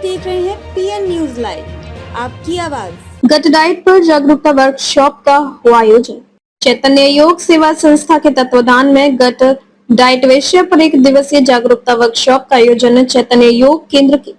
देख रहे हैं पीएन न्यूज लाइव, आपकी आवाज। गट डाइट पर जागरूकता वर्कशॉप का हुआ आयोजन। चैतन्य योग सेवा संस्था के तत्वाधान में गट डाइट विषय पर एक दिवसीय जागरूकता वर्कशॉप का आयोजन चैतन्य योग केंद्र की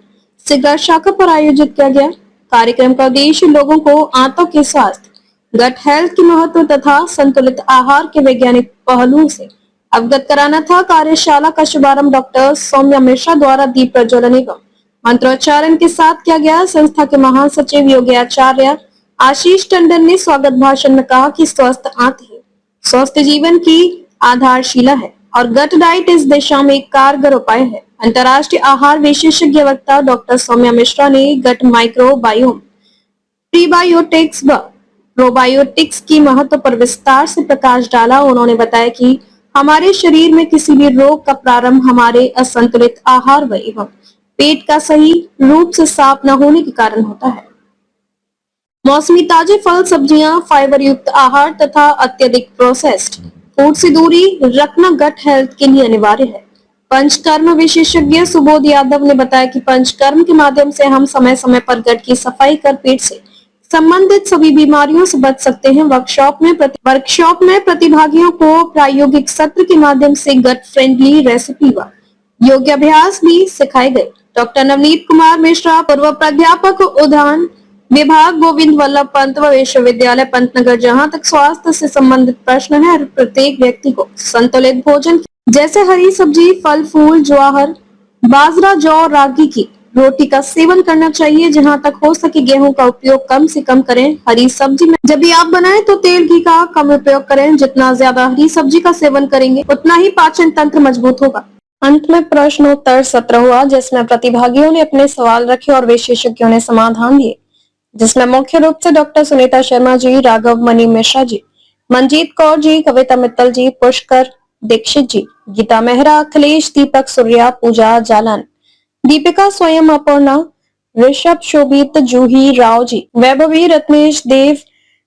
सिगरा शाखा पर आयोजित किया गया। कार्यक्रम का उद्देश्य लोगों को आंतों के स्वास्थ्य, गट हेल्थ के महत्व तथा संतुलित आहार के वैज्ञानिक पहलुओं से अवगत कराना था। कार्यशाला का शुभारंभ डॉक्टर सौम्या मिश्रा द्वारा दीप प्रज्वलन एवं मंत्रोच्चारण के साथ किया गया। संस्था के महासचिव योगी आचार्य आशीष टंडन ने स्वागत भाषण में कहा कि स्वस्थ आंत ही स्वस्थ जीवन की आधारशिला है और गट डाइट इस दिशा में एक कारगर उपाय है। अंतर्राष्ट्रीय आहार विशेषज्ञ वक्ता डॉक्टर सौम्या मिश्रा ने गट माइक्रोबायोम, प्रीबायोटिक्स व प्रोबायोटिक्स की महत्व पर विस्तार से प्रकाश डाला। उन्होंने बताया कि हमारे शरीर में किसी भी रोग का प्रारंभ हमारे असंतुलित आहार व एवं पेट का सही रूप से साफ न होने के कारण होता है। मौसमी ताजे फल, सब्जियां, फाइबर युक्त आहार तथा अत्यधिक प्रोसेस्ड फूड से दूरी रखना गट हेल्थ के लिए अनिवार्य है। पंचकर्म विशेषज्ञ सुबोध यादव ने बताया कि पंचकर्म के माध्यम से हम समय समय पर गट की सफाई कर पेट से संबंधित सभी बीमारियों से बच सकते हैं। वर्कशॉप में प्रतिभागियों को प्रायोगिक सत्र के माध्यम से गट फ्रेंडली रेसिपी व योगाभ्यास भी सिखाए गए। डॉक्टर नवनीत कुमार मिश्रा, पूर्व प्राध्यापक उद्यान विभाग, गोविंद वल्लभ पंत विश्वविद्यालय पंतनगर, जहां तक स्वास्थ्य से संबंधित प्रश्न है, प्रत्येक व्यक्ति को संतुलित भोजन जैसे हरी सब्जी, फल फूल, ज्वार, बाजरा, जौ, रागी की रोटी का सेवन करना चाहिए। जहां तक हो सके गेहूं का उपयोग कम से कम करें। हरी सब्जी में जब भी आप बनाएं तो तेल घी का कम उपयोग करें। जितना ज्यादा हरी सब्जी का सेवन करेंगे उतना ही पाचन तंत्र मजबूत होगा। अंत में प्रश्नोत्तर सत्र हुआ जिसमें प्रतिभागियों ने अपने सवाल रखे और विशेषज्ञों ने समाधान दिए, जिसमें मुख्य रूप से डॉक्टर सुनीता शर्मा जी, राघव मणि मिश्रा जी, मंजीत कौर जी, कविता मित्तल जी, पुष्कर दीक्षित जी, गीता मेहरा, अखिलेश, दीपक सूर्या, पूजा जालन, दीपिका स्वयं, अपर्णा, ऋषभ, शोभित, जूही, राव जी, वैभवी, रत्नेश, देव,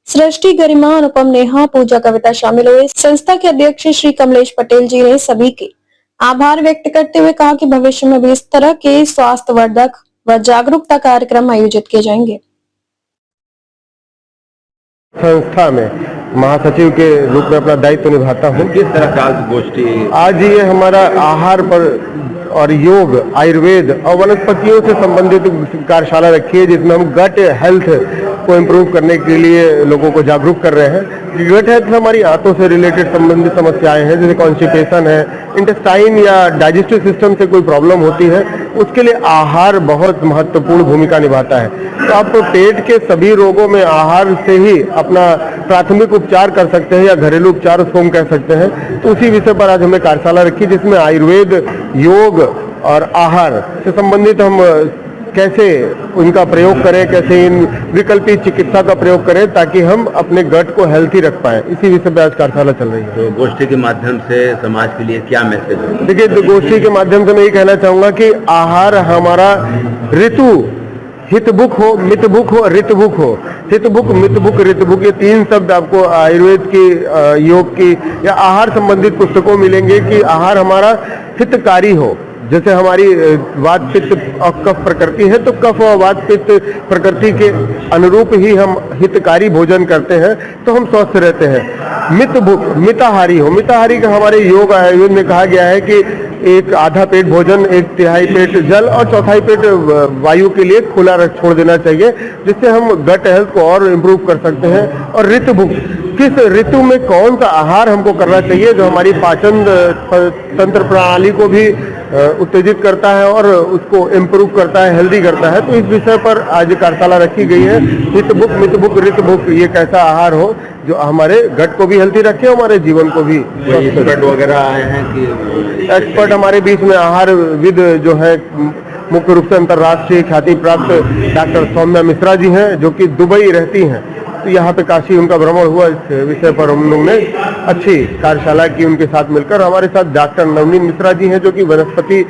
सृष्टि, गरिमा, अनुपम, नेहा, पूजा, कविता शामिल हुए। संस्था के अध्यक्ष श्री कमलेश पटेल जी ने सभी के आभार व्यक्त करते हुए कहा कि भविष्य में भी इस तरह के स्वास्थ्यवर्धक व जागरूकता कार्यक्रम आयोजित किए जाएंगे। संस्था में महासचिव के रूप में अपना दायित्व निभाता हूँ। किस तरह का गोष्ठी आज ये हमारा आहार पर और योग, आयुर्वेद और वनस्पतियों से संबंधित कार्यशाला रखी है, जिसमें हम गट हेल्थ को इम्प्रूव करने के लिए लोगों को जागरूक कर रहे हैं। गट हेल्थ हमारी आंतों से रिलेटेड संबंधित समस्याएं हैं, जैसे कॉन्स्टिपेशन है, इंटेस्टाइन या डाइजेस्टिव सिस्टम से कोई प्रॉब्लम होती है, उसके लिए आहार बहुत महत्वपूर्ण भूमिका निभाता है। तो आप पेट के सभी रोगों में आहार से ही अपना प्राथमिक उपचार कर सकते हैं या घरेलू उपचार उसको हम कह सकते हैं। तो उसी विषय पर आज हमने कार्यशाला रखी, जिसमें आयुर्वेद, योग और आहार से संबंधित हम कैसे उनका प्रयोग करें, कैसे इन विकल्पी चिकित्सा का प्रयोग करें ताकि हम अपने गट को हेल्थी रख पाएं, इसी विषय पर आज कार्यशाला चल रही है। तो गोष्ठी के माध्यम से समाज के लिए क्या मैसेज है? देखिए, गोष्ठी के माध्यम से मैं ये कहना चाहूंगा कि आहार हमारा ऋतु, हितभुक हो, मितभुक हो, ऋतभुक हो। हितभुक, मितभुक, ऋतभुक, ये तीन शब्द आपको आयुर्वेद की, योग की या आहार संबंधित पुस्तकों मिलेंगे कि आहार हमारा हितकारी हो। जैसे हमारी वात पित्त और कफ प्रकृति है, तो कफ और वात पित्त प्रकृति के अनुरूप ही हम हितकारी भोजन करते हैं तो हम स्वस्थ रहते हैं। मितभुक, मिताहारी हो। मिताहारी का हमारे योग आयुर्वेद में कहा गया है कि एक आधा पेट भोजन, एक तिहाई पेट जल और चौथाई पेट वायु के लिए खुला छोड़ देना चाहिए, जिससे हम गट हेल्थ को और इम्प्रूव कर सकते हैं। और ऋतुभुक, किस ऋतु में कौन सा आहार हमको करना चाहिए जो हमारी पाचन तंत्र प्रणाली को भी उत्तेजित करता है और उसको इम्प्रूव करता है, हेल्दी करता है। तो इस विषय पर आज कार्यशाला रखी गई है। हितभुक, मितभुक, ऋतभुक, ये कैसा आहार हो जो हमारे गट को भी हेल्दी रखे, हमारे जीवन को भी। एक्सपर्ट वगैरह आए हैं कि? एक्सपर्ट हमारे बीच में आहार विद जो है मुख्य रूप से अंतर्राष्ट्रीय ख्याति प्राप्त डॉक्टर सौम्या मिश्रा जी हैं, जो कि दुबई रहती हैं। तो यहाँ पे काशी उनका भ्रमण हुआ, इस विषय पर हम लोग ने अच्छी कार्यशाला की उनके साथ मिलकर। हमारे साथ डॉक्टर नवनीत मिश्रा जी हैं, जो कि वनस्पति